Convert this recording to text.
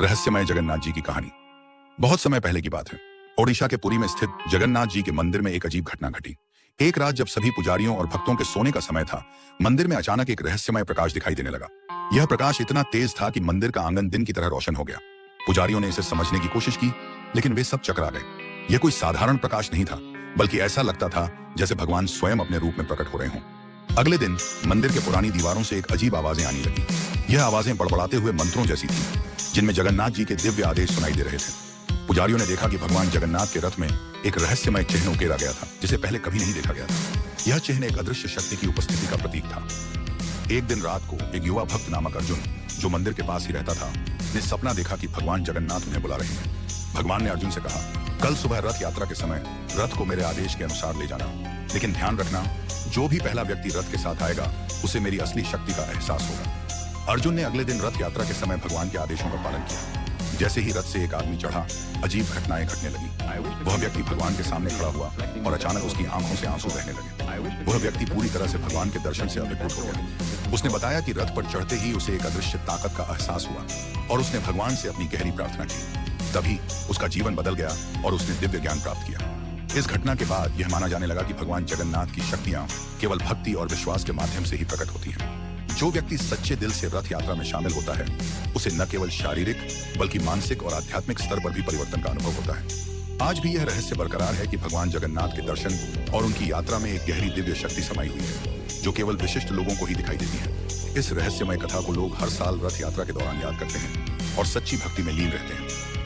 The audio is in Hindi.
रहस्यमय जगन्नाथ जी की कहानी। बहुत समय पहले की बात है। ओडिशा के पुरी में स्थित जगन्नाथ जी के मंदिर में एक अजीब घटना घटी। एक रात जब सभी पुजारियों और भक्तों के सोने का समय था, मंदिर में अचानक एक रहस्यमय प्रकाश दिखाई देने लगा। यह प्रकाश इतना तेज था कि मंदिर का आंगन दिन की तरह रोशन हो गया। पुजारियों ने इसे समझने की कोशिश की, लेकिन वे सब चकरा गए। यह कोई साधारण प्रकाश नहीं था, बल्कि ऐसा लगता था जैसे भगवान स्वयं अपने रूप में प्रकट हो रहे हों। अगले दिन मंदिर के पुरानी दीवारों से एक अजीब आवाजें आने लगी। यह आवाजें बड़बड़ाते हुए मंत्रों जैसी थीं, जिनमें जगन्नाथ जी के दिव्य आदेश सुनाई दे रहे थे। पुजारियों ने देखा कि भगवान जगन्नाथ के रथ में एक रहस्यमय चिन्ह उकेरा गया था, जिसे पहले कभी नहीं देखा गया था। यह चिन्ह एक अदृश्य शक्ति की उपस्थिति का प्रतीक था। एक दिन रात को एक युवा भक्त नामक अर्जुन, जो मंदिर के पास ही रहता था, ने सपना देखा कि भगवान जगन्नाथ उन्हें बुला रहे हैं। भगवान ने अर्जुन से कहा, कल सुबह रथ यात्रा के समय रथ को मेरे आदेश के अनुसार ले जाना, लेकिन ध्यान रखना, जो भी पहला व्यक्ति रथ के साथ आएगा उसे मेरी असली शक्ति का एहसास होगा। अर्जुन ने अगले दिन रथ यात्रा के समय भगवान के आदेशों का पालन किया। जैसे ही रथ से एक आदमी चढ़ा, अजीब घटनाएं घटने लगी। वह व्यक्ति भगवान के सामने खड़ा हुआ और अचानक उसकी आंखों से आंसू बहने लगे। वह व्यक्ति पूरी तरह से भगवान के दर्शन से अभिभूत हो गया। उसने बताया कि रथ पर चढ़ते ही उसे एक अदृश्य ताकत का एहसास हुआ और उसने भगवान से अपनी गहरी प्रार्थना की। तभी उसका जीवन बदल गया और उसने दिव्य ज्ञान प्राप्त किया। इस घटना के बाद यह माना जाने लगा कि भगवान जगन्नाथ की शक्तियां केवल भक्ति और विश्वास के माध्यम से ही प्रकट होती हैं। जो व्यक्ति सच्चे दिल से रथ यात्रा में शामिल होता है, उसे न केवल शारीरिक बल्कि मानसिक और आध्यात्मिक स्तर पर भी परिवर्तन का अनुभव होता है। आज भी यह रहस्य बरकरार है कि भगवान जगन्नाथ के दर्शन और उनकी यात्रा में एक गहरी दिव्य शक्ति समाई हुई है, जो केवल विशिष्ट लोगों को ही दिखाई देती है। इस रहस्यमय कथा को लोग हर साल रथ यात्रा के दौरान याद करते हैं और सच्ची भक्ति में लीन रहते हैं।